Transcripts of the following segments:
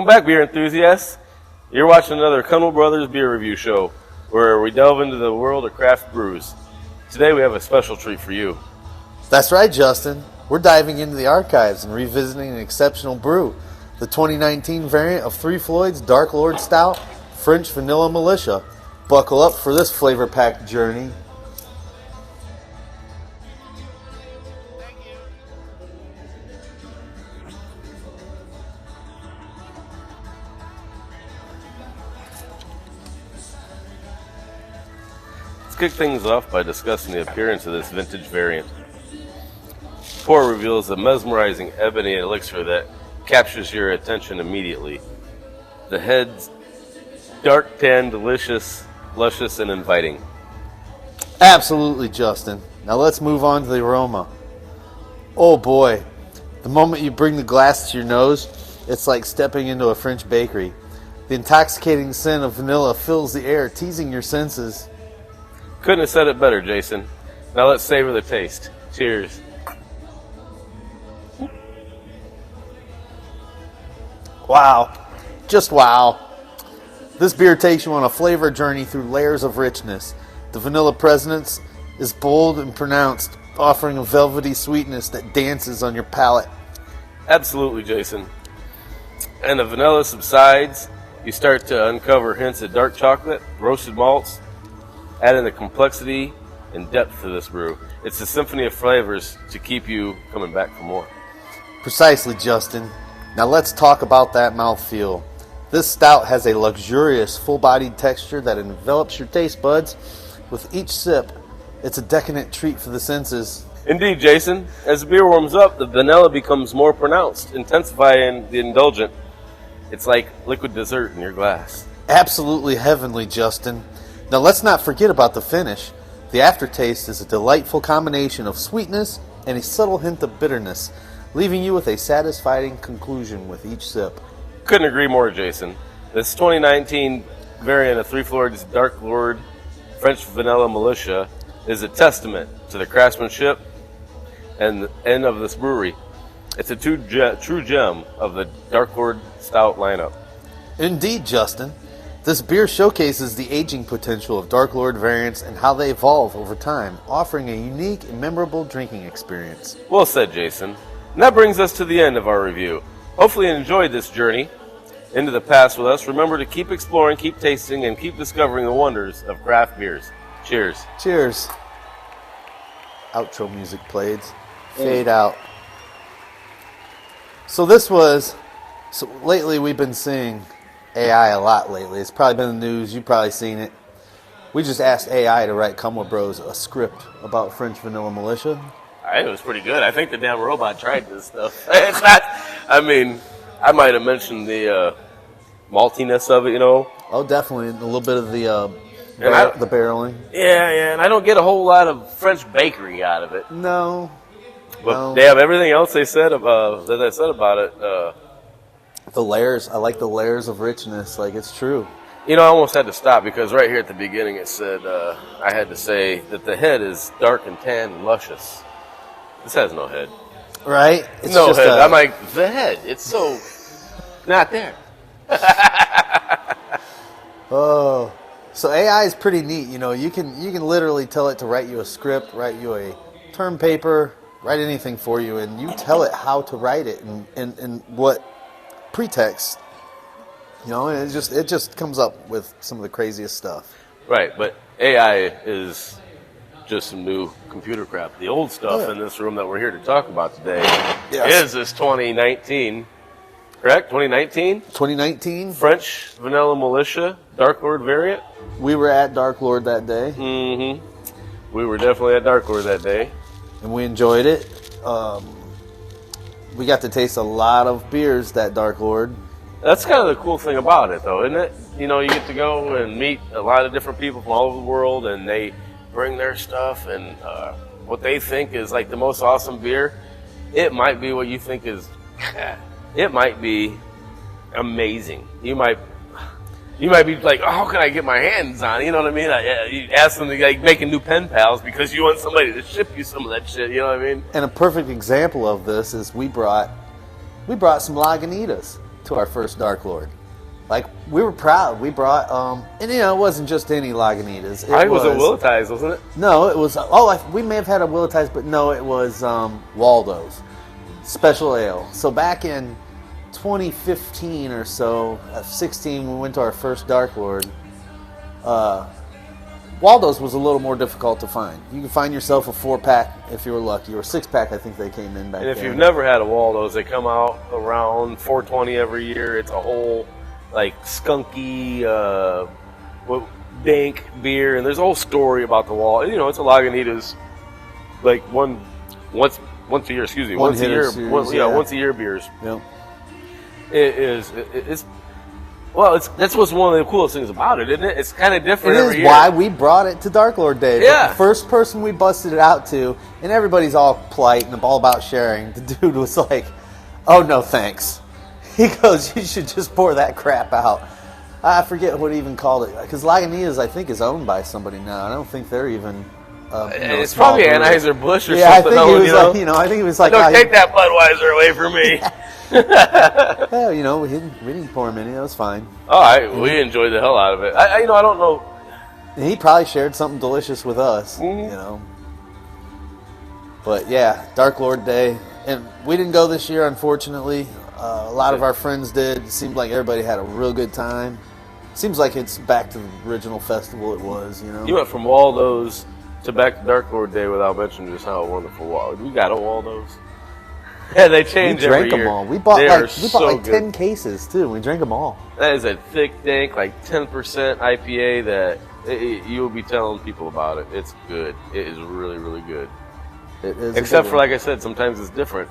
back, beer enthusiasts. You're watching another Cunwell Brothers beer review show where we delve into the world of craft brews. Today we have a special treat for you. That's right, Justin. We're diving into the archives and revisiting an exceptional brew, the 2019 variant of Three Floyd's Dark Lord Stout French Vanilla Militia. Buckle up for this flavor-packed journey. Let's kick things off by discussing the appearance of this vintage variant. Pour reveals a mesmerizing ebony elixir that captures your attention immediately. The head's dark tan, delicious, luscious, and inviting. Absolutely, Justin. Now let's move on to the aroma. Oh boy, the moment you bring the glass to your nose, it's like stepping into a French bakery. The intoxicating scent of vanilla fills the air, teasing your senses. Couldn't have said it better, Jason. Now let's savor the taste. Cheers. Wow. Just wow. This beer takes you on a flavor journey through layers of richness. The vanilla presence is bold and pronounced, offering a velvety sweetness that dances on your palate. Absolutely, Jason. And the vanilla subsides. You start to uncover hints of dark chocolate, roasted malts, adding the complexity and depth to this brew. It's a symphony of flavors to keep you coming back for more. Precisely, Justin. Now let's talk about that mouthfeel. This stout has a luxurious, full-bodied texture that envelops your taste buds. With each sip, it's a decadent treat for the senses. Indeed, Jason. As the beer warms up, the vanilla becomes more pronounced, intensifying the indulgent. It's like liquid dessert in your glass. Absolutely heavenly, Justin. Now let's not forget about the finish. The aftertaste is a delightful combination of sweetness and a subtle hint of bitterness, leaving you with a satisfying conclusion with each sip. Couldn't agree more, Jason. This 2019 variant of Three Floyd's Dark Lord French Vanilla Militia is a testament to the craftsmanship and the end of this brewery. It's a true gem of the Dark Lord Stout lineup. Indeed, Justin. This beer showcases the aging potential of Dark Lord variants and how they evolve over time, offering a unique and memorable drinking experience. Well said, Jason. And that brings us to the end of our review. Hopefully you enjoyed this journey into the past with us. Remember to keep exploring, keep tasting, and keep discovering the wonders of craft beers. Cheers. Cheers. Outro music played. Fade out. So lately we've been seeing AI a lot lately. It's probably been in the news. You've probably seen it. We just asked AI to write Cunwell Bros a script about French Vanilla Militia. I think it was pretty good. I think the damn robot tried this stuff. It's not, I mean, I might have mentioned the maltiness of it, you know. Oh, definitely. A little bit of the barreling. Yeah, and I don't get a whole lot of French bakery out of it. No. But they have everything else they said about it. The layers. I like the layers of richness. Like, it's true. You know, I almost had to stop because right here at the beginning it said I had to say that the head is dark and tan and luscious. This has no head. Right? It's no just head. I'm like, the head. It's so not there. Oh. So AI is pretty neat. You know, you can literally tell it to write you a script, write you a term paper, write anything for you, and you tell it how to write it and what pretext. You know, and it just comes up with some of the craziest stuff. Right, but AI is just some new computer crap. The old stuff in this room that we're here to talk about today is this 2019, correct? 2019? 2019. French Vanilla Militia Dark Lord variant. We were at Dark Lord that day. Mm-hmm. We were definitely at Dark Lord that day. And we enjoyed it. We got to taste a lot of beers that Dark Lord. That's kind of the cool thing about it, though, isn't it? You know, you get to go and meet a lot of different people from all over the world, and they bring their stuff and what they think is like the most awesome beer. It might be what you think is, it might be amazing. You might be like, oh, how can I get my hands on it? You know what I mean? You ask them to like making new pen pals because you want somebody to ship you some of that shit. You know what I mean? And a perfect example of this is we brought some Lagunitas to our first Dark Lord. Like, we were proud. We brought, and it wasn't just any Lagunitas. I think it was a Willitize, wasn't it? No, it was, we may have had a Willitize, but no, it was Waldo's Special Ale. So back in 2015 or so, 16, we went to our first Dark Lord. Waldo's was a little more difficult to find. You can find yourself a 4-pack if you were lucky, or 6-pack. I think they came in back then. And if you've never had a Waldo's, they come out around 420 every year. It's a whole like skunky, dank beer, and there's a whole story about the wall. It's a Lagunitas, like once a year. Excuse me, once a year. Once a year beers. Yep. It's that's what's one of the coolest things about it, isn't it? It's kind of different. It is why we brought it to Dark Lord Day. Yeah. The first person we busted it out to, and everybody's all polite and all about sharing. The dude was like, "Oh no, thanks." He goes, "You should just pour that crap out." I forget what he even called it, because Lagunitas, I think, is owned by somebody now. I don't think they're even. It's probably Anheuser-Busch or something. I think he was I think he was like, "Don't take that Budweiser away from me." Well, we didn't pour him any. That was fine. Oh, we enjoyed the hell out of it. I don't know. And he probably shared something delicious with us. Mm-hmm. But yeah, Dark Lord Day, and we didn't go this year, unfortunately. A lot of our friends did. It seemed like everybody had a real good time. Seems like it's back to the original festival it was. You went from Waldo's to back to Dark Lord Day without mentioning just how wonderful Waldo's. We got a Waldo's. Yeah, they change every year. We drank them all. We bought 10 cases too. We drank them all. That is a thick, dank, like 10% IPA that you'll be telling people about it. It's good. It is really, really good. It is. Except for, like I said, sometimes it's different.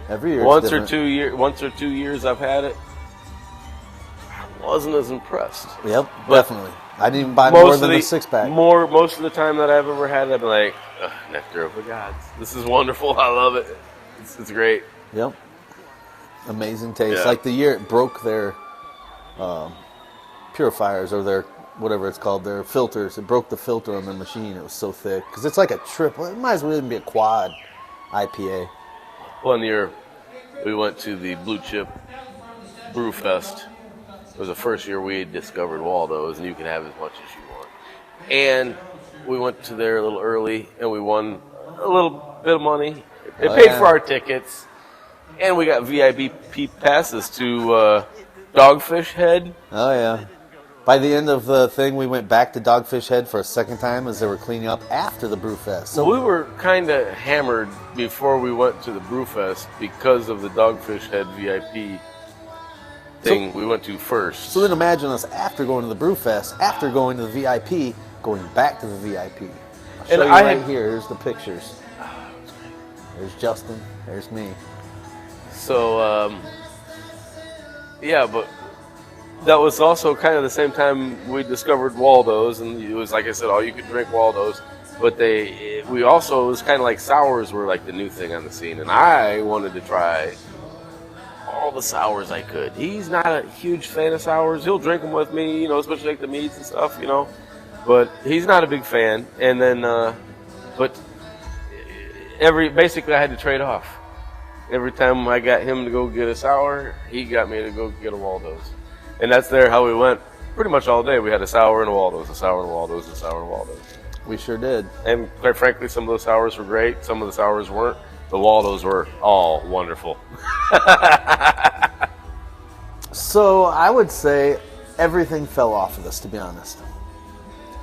Every year. Once or two years I've had it, I wasn't as impressed. Yep, definitely. I didn't even buy more than a 6-pack. Most of the time that I've ever had it, I've been like, nectar of the gods. This is wonderful. I love it. It's great. Yep. Amazing taste. Yeah. Like the year it broke their purifiers, or their, whatever it's called, their filters. It broke the filter on the machine. It was so thick. Because it's like a triple. It might as well even be a quad IPA. One year, we went to the Blue Chip Brew Fest. It was the first year we had discovered Waldo's, and you can have as much as you want. And we went to there a little early, and we won a little bit of money. It paid for our tickets, and we got VIP passes to Dogfish Head. Oh, yeah. By the end of the thing, we went back to Dogfish Head for a second time as they were cleaning up after the Brewfest. So we were kind of hammered before we went to the Brewfest because of the Dogfish Head VIP thing we went to first. So then imagine us after going to the Brewfest, after going to the VIP, going back to the VIP. I'll show you right here. Here's the pictures. There's Justin. There's me. So, yeah, but that was also kind of the same time we discovered Waldo's, and it was, like I said, all you could drink Waldo's. But it was kind of like sours were like the new thing on the scene, and I wanted to try all the sours I could. He's not a huge fan of sours. He'll drink them with me, especially like the meads and stuff, But he's not a big fan. And then, but basically I had to trade off. Every time I got him to go get a sour, he got me to go get a Waldo's. And that's how we went pretty much all day. We had a sour and a Waldo's, a sour and a Waldo's, a sour and a Waldo's. We sure did. And quite frankly, some of those sours were great. Some of the sours weren't. The Waldo's were all wonderful. So I would say everything fell off of this, to be honest.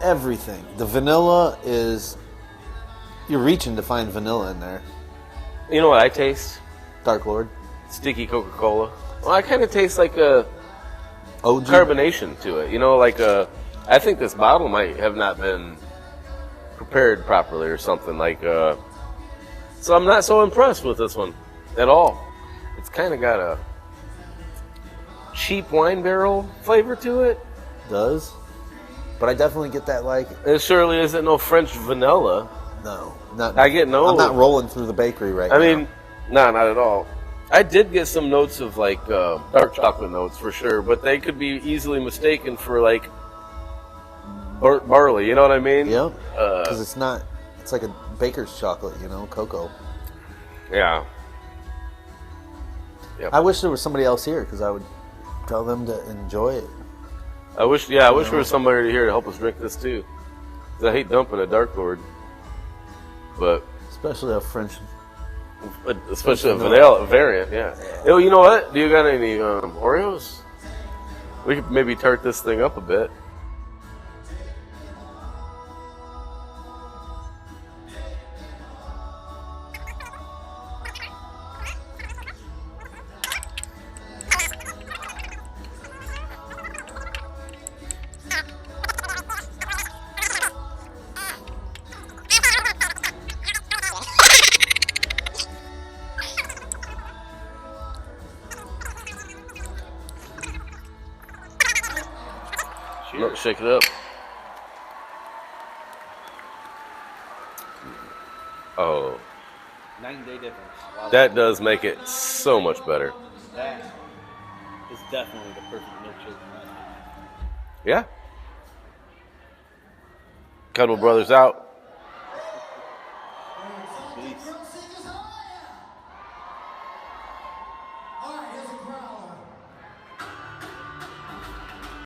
Everything. The vanilla is... You're reaching to find vanilla in there. You know what I taste? Dark Lord. Sticky Coca-Cola. Well, I kind of taste like a OG carbonation to it. I think this bottle might have not been prepared properly or something. So I'm not so impressed with this one at all. It's kind of got a cheap wine barrel flavor to it. Does. But I definitely get that, It surely isn't no French vanilla. No. Not, I get no... I'm not rolling through the bakery right now. I mean, no, not at all. I did get some notes of, dark chocolate notes for sure, but they could be easily mistaken for, burnt barley, you know what I mean? Yep. Because it's not... It's like a baker's chocolate, cocoa. Yeah. Yep. I wish there was somebody else here, because I would Tell them to enjoy it. I wish there was somebody here to help us drink this too. 'Cause I hate dumping a dartboard, but Especially a French. especially a vanilla variant. Yeah. Oh, you know what? Do you got any Oreos? We could maybe tart this thing up a bit. No, shake it up. Oh, 9-day difference. Wow. that does make it so much better. That is definitely the perfect milkshake. Yeah. Cuddle Brothers out.